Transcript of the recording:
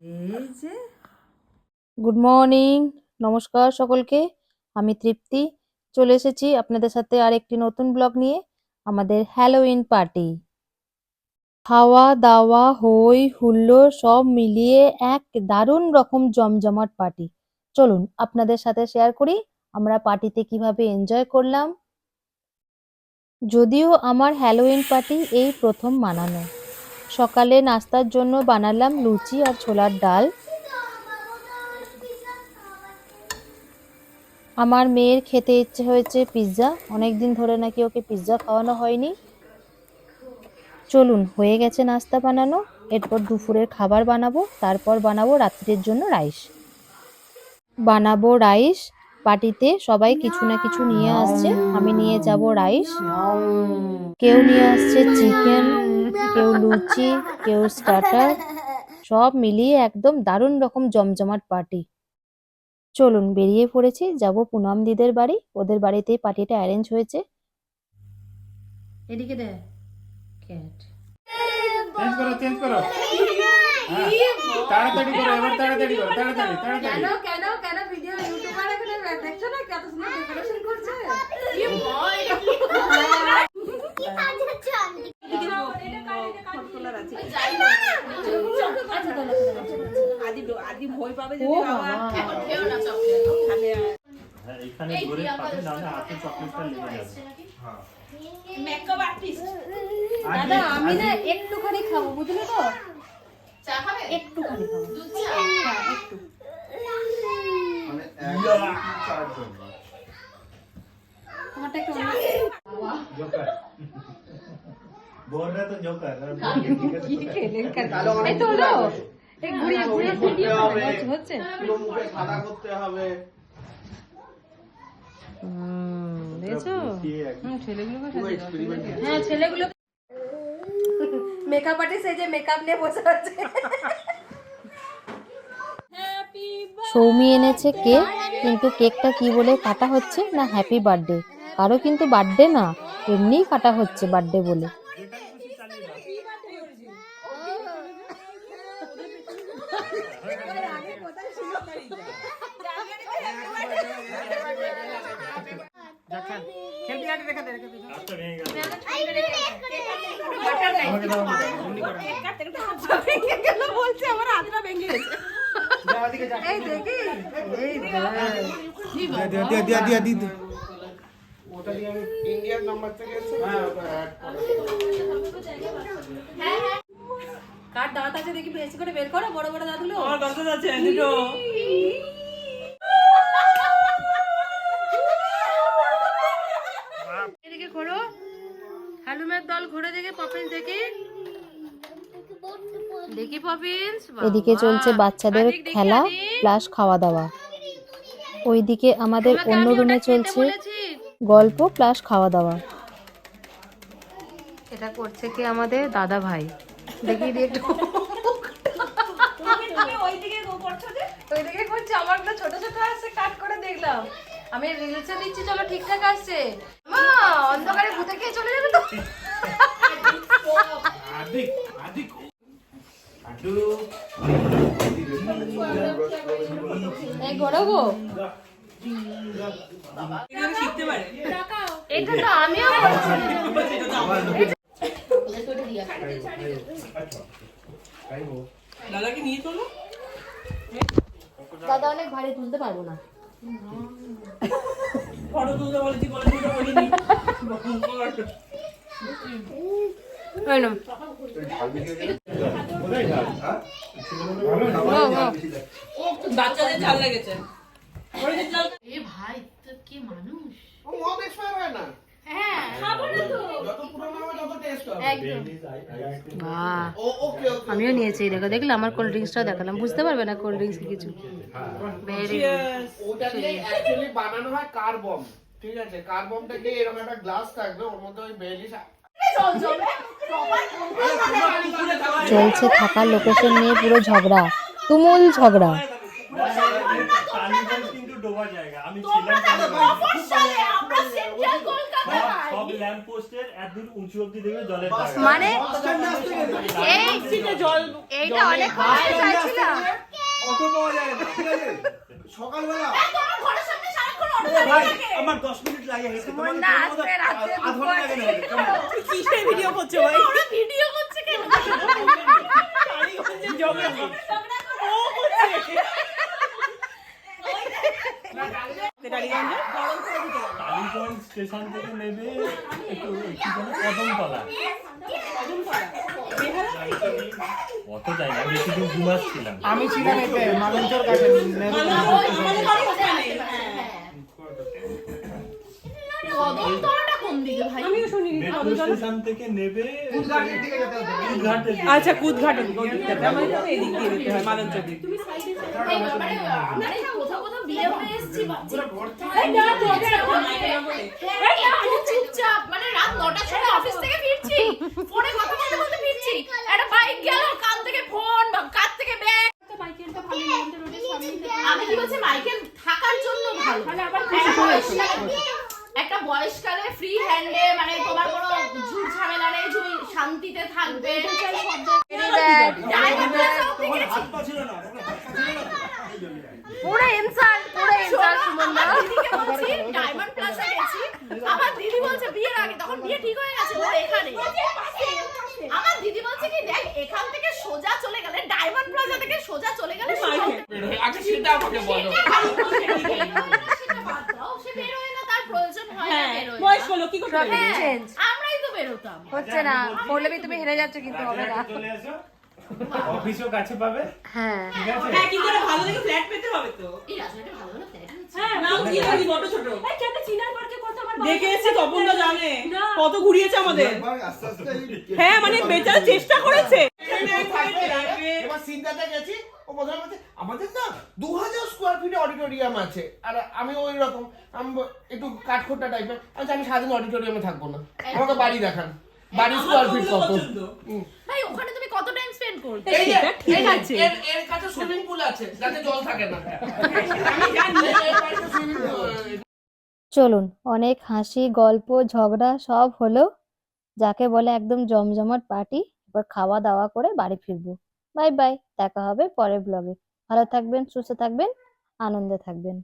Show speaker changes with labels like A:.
A: এই যে
B: good morning, নমস্কার সকলকে। আমি তৃপ্তি চলে এসেছি আপনাদের সাথে আর একটি নতুন ব্লগ নিয়ে। আমাদের হ্যালোউইন পার্টি, খাওয়া দাওয়া হই হুল্লোড় সব মিলিয়ে এক দারুণ রকম জমজমাট পার্টি। চলুন আপনাদের সাথে শেয়ার করি আমরা পার্টিতে কিভাবে এনজয় করলাম। যদিও আমার হ্যালোউইন পার্টি এই প্রথম মানানো। সকালে নাস্তার জন্য বানালাম লুচি আর ছোলার ডাল। আমার মেয়ের খেতে ইচ্ছে হয়েছে পিৎজা, অনেকদিন ধরে নাকি ওকে পিৎজা খাওয়ানো হয়নি। চলুন, হয়ে গেছে নাস্তা বানানো, এরপর দুপুরের খাবার বানাবো, তারপর বানাবো রাত্রের জন্য রাইস। বানাবো রাইস, পার্টিতে সবাই কিছু না কিছু নিয়ে আসছে, আমি নিয়ে যাব রাইস। কেউ নিয়ে আসছে চিকেন, কেউ লুচি, কেউ স্টার্টার, সব মিলিয়ে একদম দারুণ রকম জমজমাট পার্টি। চলুন বেরিয়ে পড়েছি, যাব পুনম দিদের বাড়ি, ওদের বাড়িতেই পার্টিটা অ্যারেঞ্জ হয়েছে।
A: এদিকে দে ক্যাট
C: চেঞ্জ করো হ্যাঁ তাড়াতাড়ি করো এবার তাড়াতাড়ি করো তাড়াতাড়ি
A: কেন কেন কেন ভিডিও ইউটিউবার এখানে দেখছো না কত সুন্দর ডেকোরেশন করছে কি ভয় কি কাজ হচ্ছে এদিকে কন্ট্রোলার আছে আদি ভয় পাবে যদি বাবা খেও না চকলেট খালে
C: হ্যাঁ এখানে ধরে পাবে না হলে হাতে চকলেটটা লেগে যাবে হ্যাঁ
A: মেকআপ আর্টিস্ট দাদা আমি না একটুখানি খাবো বুঝলে তো চা খাবে একটুখানি খাবো দুধ চা হ্যাঁ একটু
C: মানে চারজন
A: আমারটা একটু
C: জোকার बोल रहा तो जोकर
A: কি খেলেন কালো এই তো হলো এই ঘুরিয়ে ঘুরিয়ে ভিডিও হচ্ছে
D: পুরো মুখে সাদা করতে হবে
A: দেখছো ছেলেগুলোকে
D: পুরো এক্সপেরিমেন্ট
A: হ্যাঁ ছেলেগুলো মেকআপ আর্টিস্ট এই যে মেকআপ নিয়ে বসে আছে
B: সৌমি এনেছে কেক, কিন্তু কেকটা কি বলে কাটা হচ্ছে না হ্যাপি বার্থডে, কারো কিন্তু বার্থডে না, এমনিই কাটা হচ্ছে বার্থডে বলে।
A: বলছে আমার হাতটা ভেঙে গেছে এই দেখি এই
D: দিয়া ওটা দিয়ে আমি ইন্ডিয়ান নাম্বার থেকে এসে
A: কার দাঁত আছে দেখি বেশি করে বের করো বড় বড় দাঁতগুলো আমার দাঁত আছে দুটো এদিকে ঘোরো হ্যালুমের দল ঘুরে দেখে পপিন্স দেখি দেখি পপিন্স
B: এদিকে চলছে বাচ্চাদের খেলা প্লাস খাওয়া দাওয়া, ওইদিকে আমাদের অন্য রুমে চলছে গল্প প্লাস খাওয়া দাওয়া।
A: এটা করছে কি আমাদের দাদা ভাই দেখি একটু ওইদিকে করছে আমার না ছোট ছোট আসছে কাট করে দেখলাম আমি রিলসে দিচ্ছি চলো ঠিকঠাক আসছে মা অন্ধকারে ভূতে খেয়ে চলে যাবে তো
C: আদি আদি আদু
A: এই গড়াবো এটা তো আমিও
E: দাদাকে নিয়ে চলো
A: দাদা অনেক ভারী তুলতে পারবো না
E: ফটো তুলতে বলেছি বলে তুলতে বলিনি বাচ্চাদের ঝাল লেগেছে
F: এ ভাই তো কি মানুষ
D: ও মদ এক্সপায়ার হয় না
F: হ্যাঁ খাবো না তো
D: যত পুরনো হবে তত টেস্ট হবে
F: একদম
A: বাহ
D: ওকে ওকে
A: আমিও নিয়েছি দেখো দেখলাম আমার কোল্ড ড্রিঙ্কসটা দেখালাম বুঝতে পারবে না কোল্ড ড্রিঙ্কস কিছু ভেরি
D: ওটা দিয়ে অ্যাকচুয়ালি বানানো হয় কার বম ঠিক আছে কার বমটাকে এরকম একটা গ্লাস থাকবে ওর মধ্যে ওই বেলি
B: চলছে থাকার লোকেশন নিয়ে পুরো ঝগড়া, তুমুল ঝগড়া।
C: কিন্তু ডোবা জায়গা আমি ছিলাম
F: আমরা সেন্ট্রাল কলকাতা
C: সব
G: ল্যাম্প পোস্টের একদম উঁচু অব্দি দেখবে জলের দাগ আছে।
A: মানে এই
E: জল
A: এইটা অনেক কষ্টে চাইছিলাম।
H: অটো পাওয়া যায় না, ঠিক আছে? সকালবেলা
A: তোমার ঘরের সামনে সারাক্ষণ অটো
H: ও ভাই,
A: দাঁড়িয়ে থাকে।
H: আমার 10 মিনিট লাগে হেঁটে। তোমার
A: মুন্না আসবে রাতে
H: আধ ঘন্টা লাগে না হেঁটে, কেমন?
E: কিসের ভিডিও করছো ভাই?
A: ওরা ভিডিও করছে কেন?
E: টালিগঞ্জের জমে ও করছে টালিগঞ্জে
G: টালিগঞ্জ স্টেশন থেকে নেবে একটু কি বলে কদমতলা। অত যাই না, বেশি দিন ঘুমাচ্ছিলাম।
C: আমি ছিলাম এতে মালঞ্চর কাছে
E: আমাদের বাড়ি ওখানে।
A: কদমতলাটা কোন দিকে ভাই?
E: আমিও শুনিনি।
G: মেট্রো স্টেশন থেকে নেবে
H: কুদঘাটের দিকে যেতে হবে।
G: কুদঘাটের দিকে।
E: আচ্ছা কুদঘাটের দিকে যেতে আমাদের তো এদিক দিয়ে যেতে হয় মালঞ্চর দিক।
A: এই মানে মানে কোথাও কোথাও বিয়ে হয়ে এসেছি বাচ্চা।
E: এই না তোদের
A: এই আমি চুপচাপ মানে রাত 9টার সময় অফিস থেকে ফিরছি, ফোনে কথা বলতে বলতে ফিরছি, একটা বাইক গেল, কান থেকে ফোন, কান থেকে ব্যাগ। আমি কি বলছি, মাইকেল থাকার জন্য ভালো, একটা বয়সকালে ফ্রি হ্যান্ডে মানে তোমার কোনো ঝুট ঝামেলা নেই, তুমি শান্তিতে থাকবে।
H: হাত পা ছিল না,
A: পুরো ইনসাল্ট সুমনদা। দিদিকে বলছি ডায়মন্ড প্লাজা গেছি, আমার দিদি বলছে বিয়ের আগে, তখন বিয়ে ঠিক হয়ে গেছে ওর এখানে। আমার দিদি বলছে কি দেখ এখান থেকে সোজা চলে গেলে, ডায়মন্ড প্লাজা থেকে সোজা চলে গেলে
D: আগে সেটা আমাকে বলো।
A: সেটা বাদ দাও, সে বের হয় না, তার প্রয়োজন হয় না
E: হ্যাঁ
A: বের হয় না।
E: বয়স হলো কি করতে পারবে?
A: হ্যাঁ, আমরাই তো বেরোতাম।
B: হচ্ছে না, পৌলমী তুমি হেরে যাচ্ছ কিন্তু হবে না।
C: চলে এসো, অফিসও কাছে পাবে,
B: হ্যাঁ
C: ঠিক আছে?
E: হ্যাঁ কিন্তু একটা ভালো দেখে ফ্ল্যাট পেতে হবে তো।
A: এই রাজবাড়িটা ভালো ভালো ফ্ল্যাট আছে।
E: হ্যাঁ নাম কি জানি বড় ছোট। দেখে এসেছি তপনদা জানে কত ঘুরিয়েছে আমাদের।
H: একবার আস্তে আস্তে
E: হ্যাঁ মানে বেচারা চেষ্টা করেছে।
D: এবার সিনটাতে গেছি, ও প্রথমে বলছে আমাদের না 2000 স্কোয়ার ফিটে অডিটোরিয়াম আছে, আর আমি ওই রকম আমি একটু কাঠখোট্টা টাইপের, আমি সারাদিন অডিটোরিয়ামে থাকবো না, আমাকে বাড়ি দেখান, বাড়ি স্কোয়ার ফিট কত।
A: ভাই ওখানে তুমি কত টাইম স্পেন্ড করতে?
D: এই যে
E: ঠিক আছে।
D: এর কাছে সুইমিং পুল আছে যাতে জল থাকে না।
E: আমি জানি।
D: এর বাড়িতে সুইমিং পুল।
B: চলুন, অনেক হাসি গল্প ঝগড়া সব হলো, যাকে বলে একদম জমজমাট পার্টি। এবার খাওয়া দাওয়া করে বাড়ি ফিরবো। বাই বাই, দেখা হবে পরের ব্লগে। ভালো থাকবেন, সুস্থ থাকবেন, আনন্দে থাকবেন।